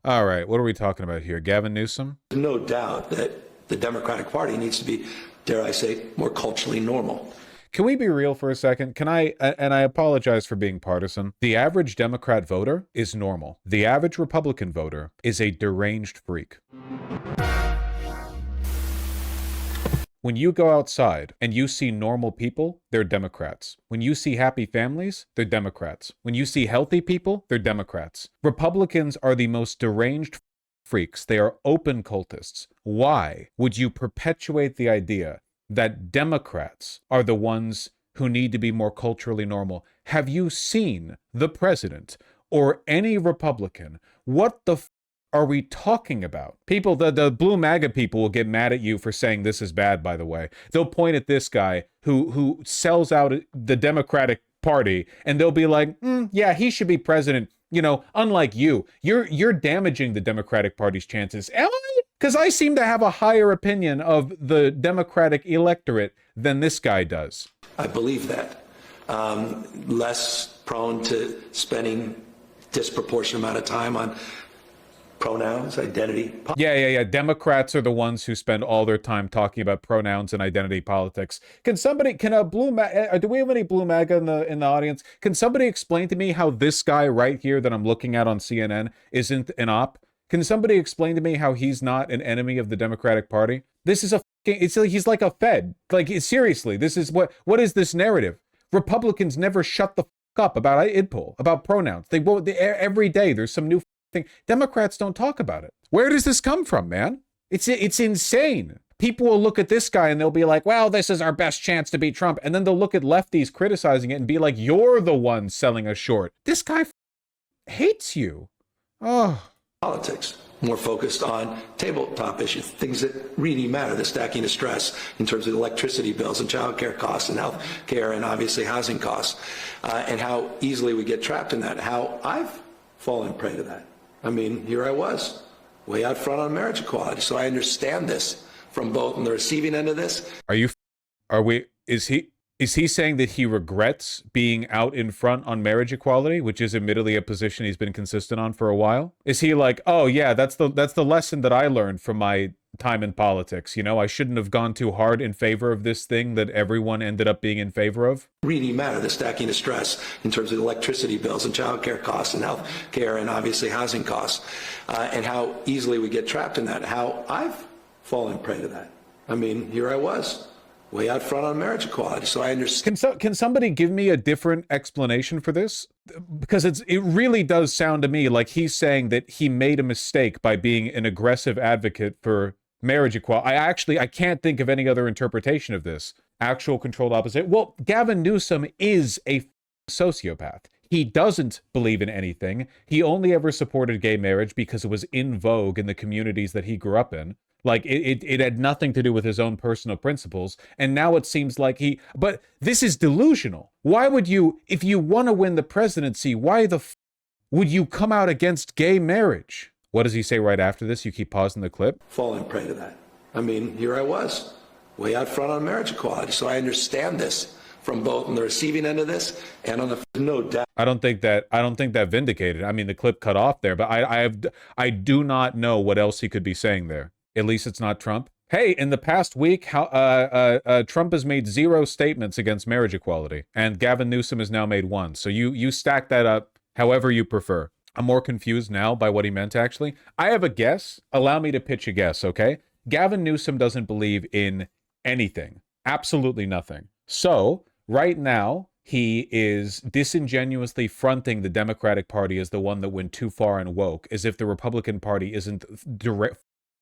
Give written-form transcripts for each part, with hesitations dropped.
All right, what are we talking about here? Gavin Newsom? No doubt that the Democratic Party needs to be, dare I say, more culturally normal. Can we be real for a second? Can I, and I apologize for being partisan, the average Democrat voter is normal. The average Republican voter is a deranged freak. When you go outside and you see normal people, they're Democrats. When you see happy families, they're Democrats. When you see healthy people, they're Democrats. Republicans are the most deranged freaks. They are open cultists. Why would you perpetuate the idea that Democrats are the ones who need to be more culturally normal? Have you seen the president or any Republican? What the are we talking about? People, the blue MAGA people will get mad at you for saying this is bad, by the way. They'll point at this guy who sells out the Democratic Party, and they'll be like, yeah, he should be president. You know, unlike you, you're damaging the Democratic Party's chances. Am I? Because I seem to have a higher opinion of the Democratic electorate than this guy does. I believe that. Less prone to spending disproportionate amount of time on pronouns, identity. Yeah. Democrats are the ones who spend all their time talking about pronouns and identity politics. Can a blue MAGA, do we have any blue MAGA in the audience? Can somebody explain to me how this guy right here that I'm looking at on CNN isn't an op? Can somebody explain to me how he's not an enemy of the Democratic Party? This is he's like a Fed. Like, seriously, this is what is this narrative? Republicans never shut the up about IDPOL, about pronouns. Every day there's some new thing. Democrats don't talk about it. Where does this come from, man? It's insane. People will look at this guy and they'll be like, well, this is our best chance to beat Trump. And then they'll look at lefties criticizing it and be like, you're the one selling us short. This guy hates you. Oh. Politics, more focused on tabletop issues, things that really matter, the stacking of stress in terms of electricity bills and child care costs and health care and obviously housing costs, and how easily we get trapped in that, how I've fallen prey to that. I mean, here I was, way out front on marriage equality, so I understand this from both on the receiving end of this. Is he saying that he regrets being out in front on marriage equality, which is admittedly a position he's been consistent on for a while? Is he like, oh yeah, that's the lesson that I learned from my time in politics. You know, I shouldn't have gone too hard in favor of this thing that everyone ended up being in favor of? Really matter, the stacking of stress in terms of electricity bills and child care costs and health care and obviously housing costs, and how easily we get trapped in that, how I've fallen prey to that. I mean, here I was, way out front on marriage equality, so I understand. Can somebody give me a different explanation for this? Because it really does sound to me like he's saying that he made a mistake by being an aggressive advocate for marriage equality. I can't think of any other interpretation of this. Actual controlled opposite. Well, Gavin Newsom is a sociopath. He doesn't believe in anything. He only ever supported gay marriage because it was in vogue in the communities that he grew up in. Like, it had nothing to do with his own personal principles. And now it seems like but this is delusional. Why would you, if you want to win the presidency, why would you come out against gay marriage? What does he say right after this? You keep pausing the clip. Falling prey to that. I mean, here I was, way out front on marriage equality. So I understand this from both on the receiving end of this and on the no doubt. I don't think that vindicated. I mean, the clip cut off there, but I do not know what else he could be saying there. At least it's not Trump. Hey, in the past week, Trump has made 0 statements against marriage equality, and Gavin Newsom has now made 1. So you stack that up however you prefer. I'm more confused now by what he meant, actually. I have a guess. Allow me to pitch a guess, okay? Gavin Newsom doesn't believe in anything. Absolutely nothing. So, right now, he is disingenuously fronting the Democratic Party as the one that went too far and woke, as if the Republican Party isn't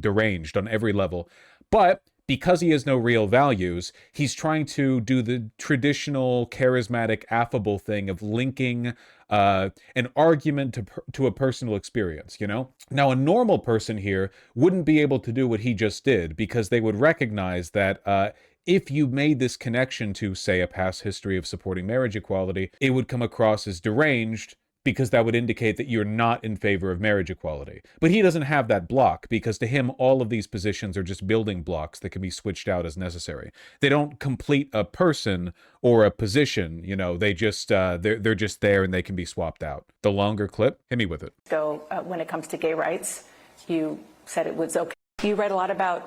deranged on every level. But because he has no real values, he's trying to do the traditional charismatic affable thing of linking an argument to a personal experience, you know? Now, a normal person here wouldn't be able to do what he just did because they would recognize that if you made this connection to, say, a past history of supporting marriage equality, it would come across as deranged because that would indicate that you're not in favor of marriage equality. But he doesn't have that block, because to him, all of these positions are just building blocks that can be switched out as necessary. They don't complete a person or a position, you know, they just, they're just there and they can be swapped out. The longer clip, hit me with it. So when it comes to gay rights, you said it was okay. You read a lot about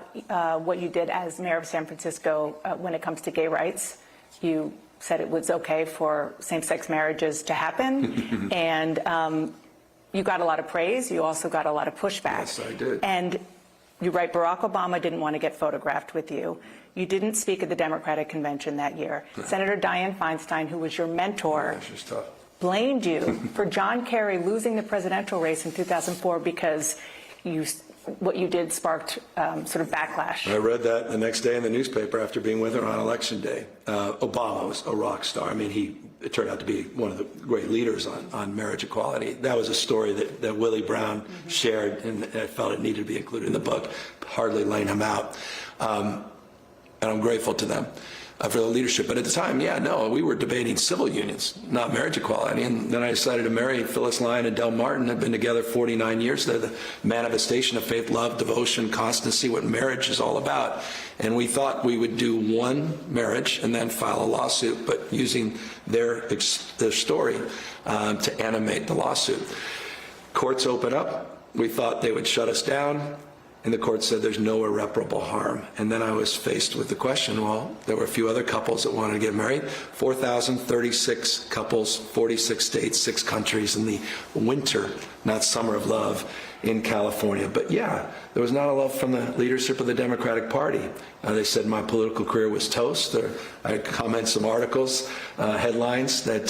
what you did as mayor of San Francisco when it comes to gay rights. You said it was okay for same-sex marriages to happen, and you got a lot of praise. You also got a lot of pushback. Yes, I did. And you write, Barack Obama didn't want to get photographed with you. You didn't speak at the Democratic convention that year. Senator Dianne Feinstein, who was your mentor, She's tough. blamed you for John Kerry losing the presidential race in 2004 because what you did sparked sort of backlash. I read that the next day in the newspaper after being with her on Election Day. Obama was a rock star. I mean, it turned out to be one of the great leaders on marriage equality. That was a story that Willie Brown shared, and I felt it needed to be included in the book, hardly laying him out. And I'm grateful to them for the leadership. But at the time, we were debating civil unions, not marriage equality. And then I decided to marry Phyllis Lyon and Del Martin. They've been together 49 years. They're the manifestation of faith, love, devotion, constancy, what marriage is all about. And we thought we would do one marriage and then file a lawsuit, but using their story to animate the lawsuit. Courts open up. We thought they would shut us down. And the court said there's no irreparable harm. And then I was faced with the question, well, there were a few other couples that wanted to get married, 4,036 couples, 46 states, 6 countries in the winter, not summer of love in California. But there was not a love from the leadership of the Democratic Party. They said my political career was toast. I commented some articles, headlines that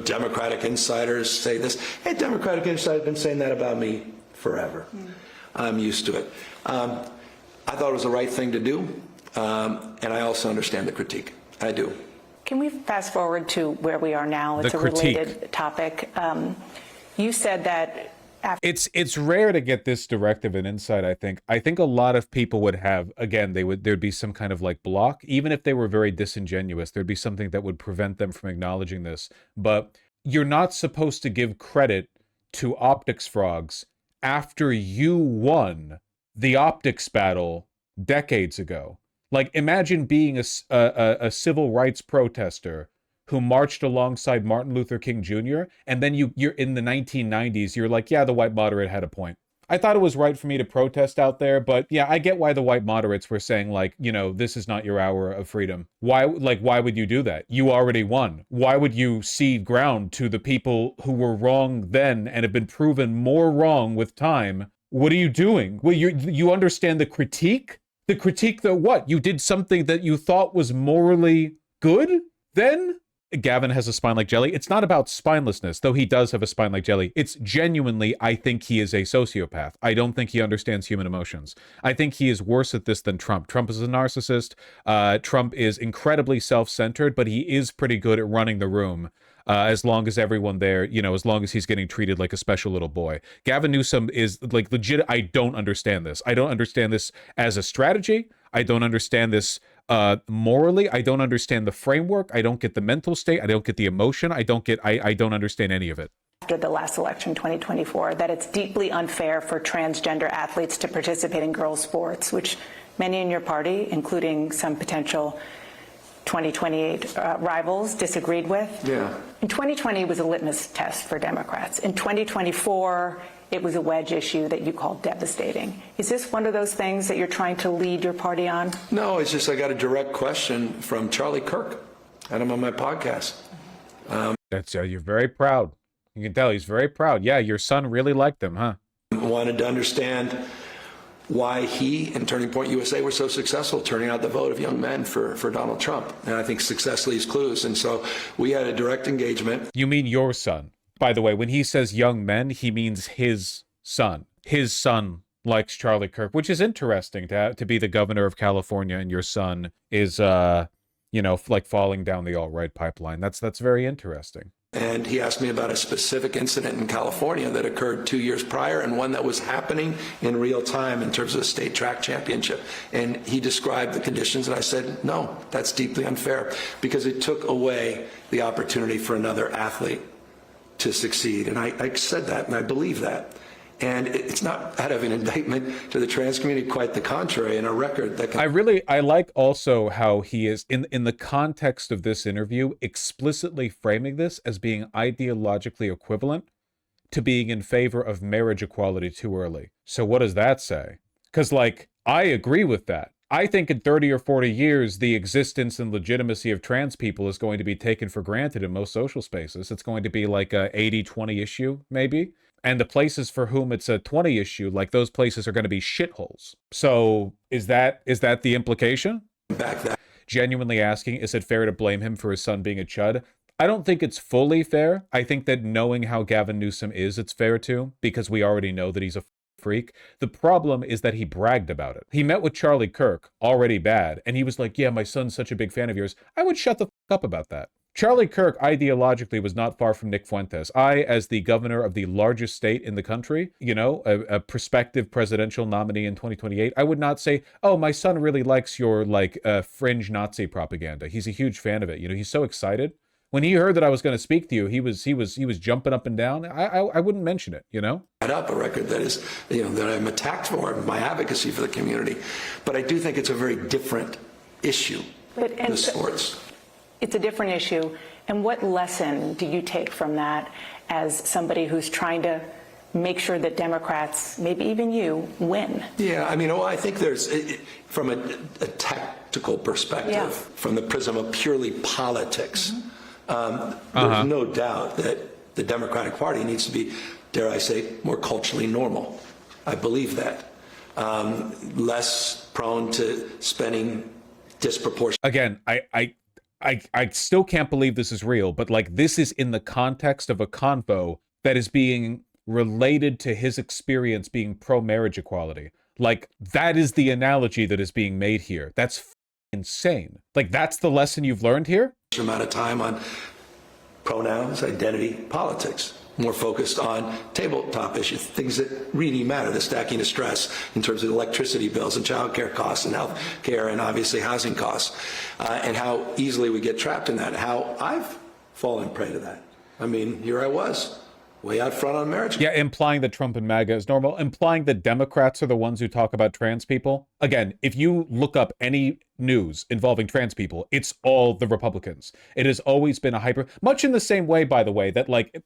Democratic insiders say this. Hey, Democratic insiders have been saying that about me forever. I'm used to it. I thought it was the right thing to do, and I also understand the critique. I do. Can we fast forward to where we are now? It's a related topic. You said that it's rare to get this direct of an insight. I think a lot of people would have, again, there'd be some kind of like block, even if they were very disingenuous. There'd be something that would prevent them from acknowledging this. But you're not supposed to give credit to optics frogs after you won the optics battle decades ago. Like, imagine being a civil rights protester who marched alongside Martin Luther King Jr., and then you're in the 1990s, you're like, yeah, the white moderate had a point. I thought it was right for me to protest out there, but yeah, I get why the white moderates were saying, like, you know, this is not your hour of freedom. Why would you do that? You already won. Why would you cede ground to the people who were wrong then and have been proven more wrong with time? What are you doing? Well, you understand the critique? The critique that what? You did something that you thought was morally good then? Gavin has a spine like jelly. It's not about spinelessness, though he does have a spine like jelly. It's genuinely, I think he is a sociopath. I don't think he understands human emotions. I think he is worse at this than Trump. Trump is a narcissist. Trump is incredibly self-centered, but he is pretty good at running the room. As long as everyone there, you know, as long as he's getting treated like a special little boy. Gavin Newsom is like legit. I don't understand this. I don't understand this as a strategy. I don't understand this morally. I don't understand the framework. I don't get the mental state. I don't get the emotion. I don't understand any of it. After the last election, 2024, that it's deeply unfair for transgender athletes to participate in girls' sports, which many in your party, including some potential 2028 rivals, disagreed with. Yeah. In 2020, it was a litmus test for Democrats. In 2024, it was a wedge issue that you called devastating. Is this one of those things that you're trying to lead your party on? No, it's just I got a direct question from Charlie Kirk, and I'm on my podcast. That's you're very proud. You can tell he's very proud. Yeah, your son really liked him, huh? Wanted to understand why he and Turning Point USA were so successful turning out the vote of young men for Donald Trump. And I think success leaves clues. And so we had a direct engagement. You mean your son? By the way, when he says young men, he means his son. His son likes Charlie Kirk, which is interesting to be the governor of California and your son is, like falling down the alt-right pipeline. That's very interesting. And he asked me about a specific incident in California that occurred 2 years prior and one that was happening in real time in terms of the state track championship. And he described the conditions, and I said, no, that's deeply unfair because it took away the opportunity for another athlete to succeed. And I said that, and I believe that. And it's not out of an indictment to the trans community, quite the contrary, and a record that can... I like also how he is, in the context of this interview, explicitly framing this as being ideologically equivalent to being in favor of marriage equality too early. So what does that say? Because, like, I agree with that. I think in 30 or 40 years, the existence and legitimacy of trans people is going to be taken for granted in most social spaces. It's going to be like a 80-20 issue, maybe. And the places for whom it's a 20 issue, like those places are going to be shitholes. So is that the implication? Back that. Genuinely asking, is it fair to blame him for his son being a chud? I don't think it's fully fair. I think that knowing how Gavin Newsom is, it's fair to, because we already know that he's a freak. The problem is that he bragged about it. He met with Charlie Kirk, already bad, and he was like, yeah, my son's such a big fan of yours. I would shut the up about that. Charlie Kirk ideologically was not far from Nick Fuentes. I, as the governor of the largest state in the country, you know, a prospective presidential nominee in 2028, I would not say, oh, my son really likes your, like, fringe Nazi propaganda. He's a huge fan of it. You know, he's so excited. When he heard that I was going to speak to you, he was jumping up and down. I wouldn't mention it, you know? Up a record that is, you know, that I'm attacked for, my advocacy for the community. But I do think it's a very different issue, the sports. It's a different issue. And what lesson do you take from that as somebody who's trying to make sure that Democrats, maybe even you, win? Yeah, I mean, I think there's, from a tactical perspective, from the prism of purely politics, there's no doubt that the Democratic Party needs to be, dare I say, more culturally normal. I believe that. Less prone to spending disproportionate. Again, I still can't believe this is real, but like this is in the context of a convo that is being related to his experience being pro-marriage equality. Like that is the analogy that is being made here. That's insane. Like that's the lesson you've learned here? Amount of time on pronouns, identity, politics. More focused on tabletop issues, things that really matter, the stacking of stress in terms of electricity bills and child care costs and health care and obviously housing costs, and how easily we get trapped in that, how I've fallen prey to that. I mean, here I was, way out front on marriage. Yeah, implying that Trump and MAGA is normal, implying that Democrats are the ones who talk about trans people. Again, if you look up any news involving trans people, it's all the Republicans. It has always been a hyper, much in the same way, by the way, that like,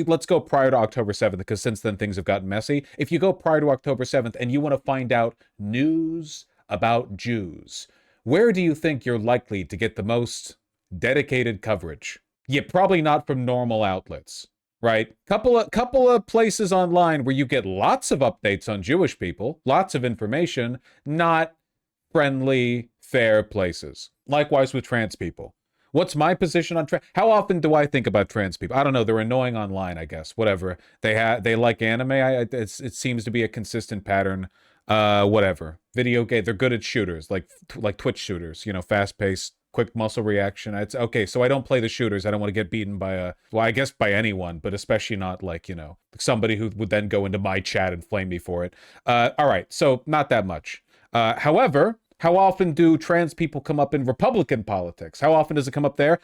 let's go prior to October 7th, because since then things have gotten messy. If you go prior to October 7th and you want to find out news about Jews, where do you think you're likely to get the most dedicated coverage? Yeah, probably not from normal outlets. Right? Couple of places online where you get lots of updates on Jewish people, lots of information, not friendly, fair places. Likewise with trans people. What's my position on trans? How often do I think about trans people? I don't know. They're annoying online, I guess. Whatever. They like anime. It seems to be a consistent pattern. Whatever. Video game. They're good at shooters, like Twitch shooters. You know, fast paced. Quick muscle reaction. It's okay. So I don't play the shooters. I don't want to get beaten by I guess by anyone, but especially not like, you know, somebody who would then go into my chat and flame me for it. All right. So not that much. However, how often do trans people come up in Republican politics? How often does it come up there?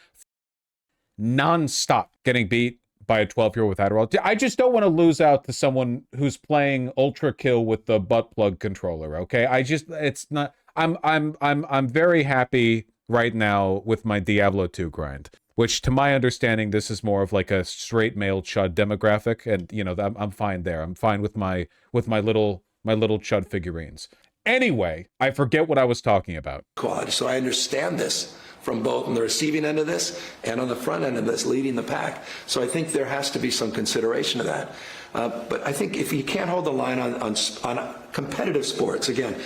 Non-stop getting beat by a 12-year-old with Adderall. I just don't want to lose out to someone who's playing Ultra Kill with the butt plug controller. Okay. It's not, I'm very happy right now with my Diablo 2 grind, which to my understanding, this is more of like a straight male chud demographic. And you know, I'm fine there. I'm fine with my little chud figurines. Anyway, I forget what I was talking about. Quality. So I understand this from both on the receiving end of this and on the front end of this, leading the pack. So I think there has to be some consideration of that. But I think if you can't hold the line on competitive sports, again,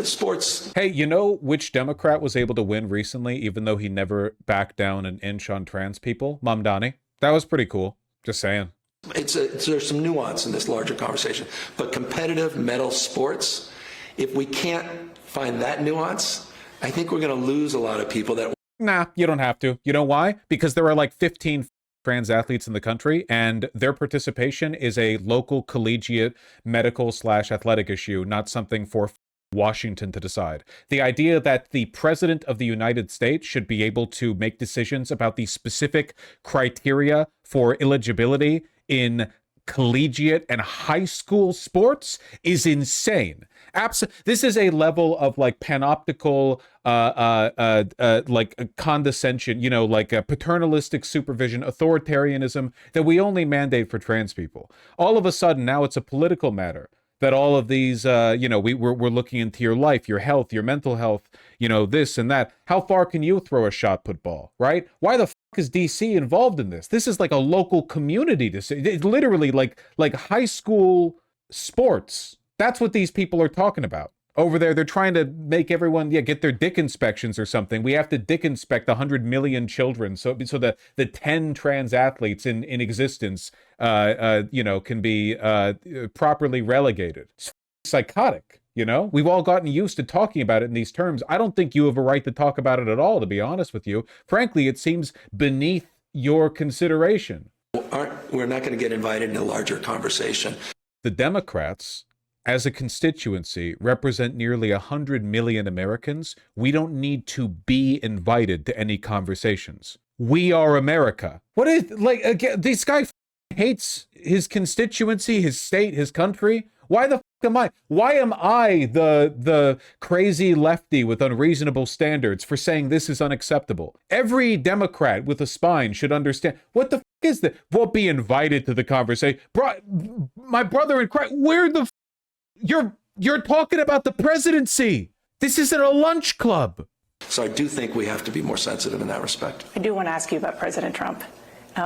sports. Hey, you know which Democrat was able to win recently, even though he never backed down an inch on trans people? Mamdani. That was pretty cool. Just saying. There's some nuance in this larger conversation. But competitive metal sports, if we can't find that nuance, I think we're going to lose a lot of people that... Nah, you don't have to. You know why? Because there are like 15 trans athletes in the country, and their participation is a local collegiate medical/athletic issue, not something for Washington to decide. The idea that the president of the United States should be able to make decisions about the specific criteria for eligibility in collegiate and high school sports is insane. This is a level of like panoptical, like a condescension, like a paternalistic supervision, authoritarianism that we only mandate for trans people. All of a sudden, now it's a political matter that all of these, we're looking into your life, your health, your mental health, this and that. How far can you throw a shot put ball, right? Why the is DC involved in this? This is like a local community decision. It's literally like high school sports. That's what these people are talking about. Over there, they're trying to make everyone get their dick inspections or something. We have to dick inspect 100 million children so the 10 trans athletes in existence can be properly relegated. It's psychotic. We've all gotten used to talking about it in these terms. I don't think you have a right to talk about it at all, to be honest with you. Frankly, it seems beneath your consideration. We're not going to get invited in a larger conversation. The Democrats, as a constituency, represent nearly 100 million Americans. We don't need to be invited to any conversations. We are America. What is, again, this guy hates his constituency, his state, his country. Why the am I? Why am I the crazy lefty with unreasonable standards for saying this is unacceptable? Every Democrat with a spine should understand. What the is that? Won't be invited to the conversation. My brother in Christ, where the you're talking about the presidency. This isn't a lunch club. So I do think we have to be more sensitive in that respect. I do want to ask you about President Trump.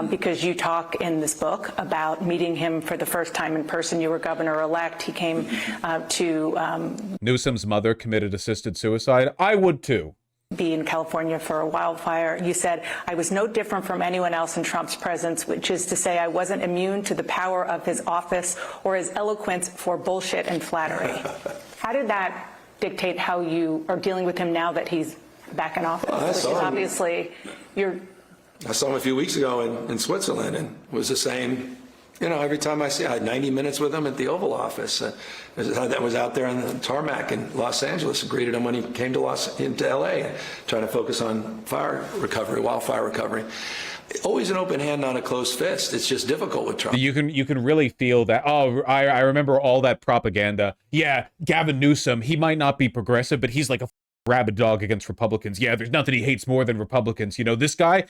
Because you talk in this book about meeting him for the first time in person. You were governor-elect. He came to... Newsom's mother committed assisted suicide. I would too. Be in California for a wildfire. You said, I was no different from anyone else in Trump's presence, which is to say I wasn't immune to the power of his office or his eloquence for bullshit and flattery. How did that dictate how you are dealing with him now that he's back in office? Which is obviously I saw him a few weeks ago in Switzerland, and it was the same. Every time I had 90 minutes with him at the Oval Office. That was out there on the tarmac in Los Angeles. Greeted him when he came to LA, trying to focus on wildfire recovery. Always an open hand, not a closed fist. It's just difficult with Trump. You can really feel that. Oh, I remember all that propaganda. Yeah, Gavin Newsom, he might not be progressive, but he's like a rabid dog against Republicans. Yeah, there's nothing he hates more than Republicans. This guy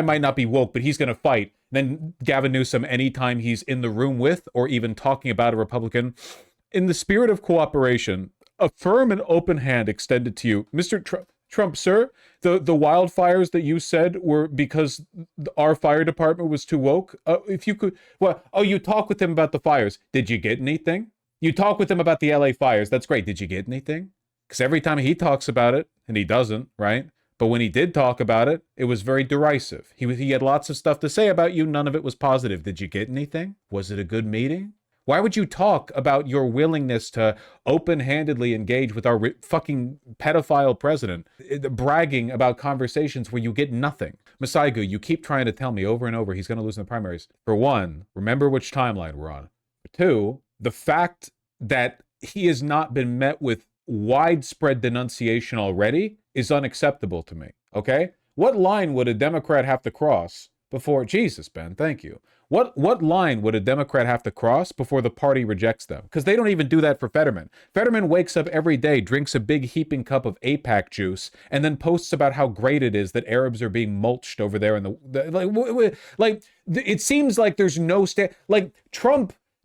might not be woke, but he's going to fight. Then Gavin Newsom, anytime he's in the room with or even talking about a Republican, in the spirit of cooperation, a firm and open hand extended to you. Mr. Trump, sir, the wildfires that you said were because our fire department was too woke. If you could, you talk with him about the fires. Did you get anything? You talk with him about the LA fires. That's great. Did you get anything? Because every time he talks about it, and he doesn't, right? But when he did talk about it, it was very derisive. He had lots of stuff to say about you. None of it was positive. Did you get anything? Was it a good meeting? Why would you talk about your willingness to open-handedly engage with our fucking pedophile president, bragging about conversations where you get nothing? Masaigu, you keep trying to tell me over and over he's going to lose in the primaries. For one, remember which timeline we're on. For two, the fact that he has not been met with widespread denunciation already is unacceptable to me, okay? What line would a Democrat have to cross before... Jesus, Ben, thank you. What line would a Democrat have to cross before the party rejects them? Because they don't even do that for Fetterman. Fetterman wakes up every day, drinks a big heaping cup of APAC juice, and then posts about how great it is that Arabs are being mulched over there in it seems like there's no...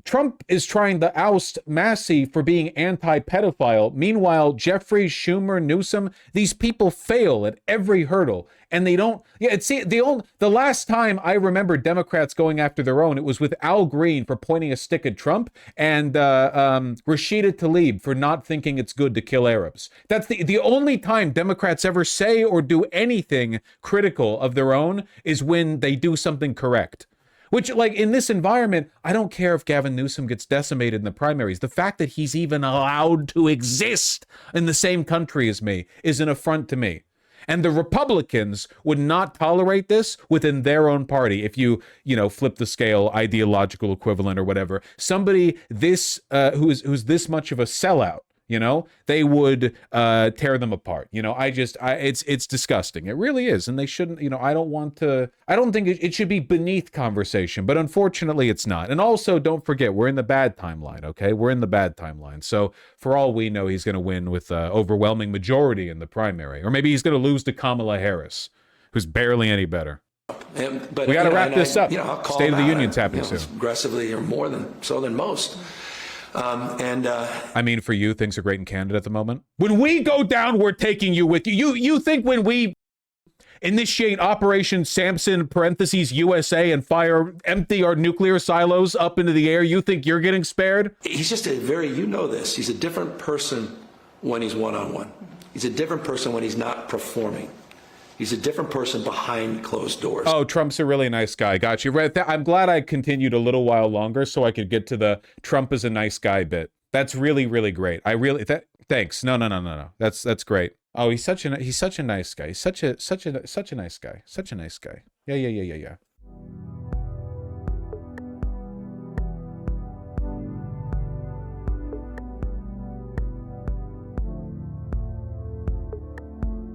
Trump is trying to oust Massey for being anti-pedophile. Meanwhile, Jeffries, Schumer, Newsom, these people fail at every hurdle. And they don't... the last time I remember Democrats going after their own, it was with Al Green for pointing a stick at Trump and Rashida Tlaib for not thinking it's good to kill Arabs. That's the only time Democrats ever say or do anything critical of their own is when they do something correct. Which, in this environment, I don't care if Gavin Newsom gets decimated in the primaries. The fact that he's even allowed to exist in the same country as me is an affront to me. And the Republicans would not tolerate this within their own party. If you flip the scale, ideological equivalent or whatever, somebody who's this much of a sellout You know, they would tear them apart. You know, it's disgusting. It really is. And they shouldn't, you know, I don't think it should be beneath conversation, but unfortunately it's not. And also don't forget, we're in the bad timeline. Okay. We're in the bad timeline. So for all we know, he's going to win with overwhelming majority in the primary, or maybe he's going to lose to Kamala Harris, who's barely any better. But We got to wrap this up. I'll call State of the him out, Union's happening soon. Aggressively, or more than so than most. I mean, for you, things are great in Canada at the moment. When we go down, we're taking you with you. You think when we initiate Operation Samson (parentheses USA) and empty our nuclear silos up into the air, you think you're getting spared? He's just you know this. He's a different person when he's one-on-one. He's a different person when he's not performing. He's a different person behind closed doors. Oh, Trump's a really nice guy. Got you. I'm glad I continued a little while longer so I could get to the Trump is a nice guy bit. That's really, really great. Thanks. No. That's great. Oh, he's such a nice guy. He's such a nice guy. Such a nice guy. Yeah.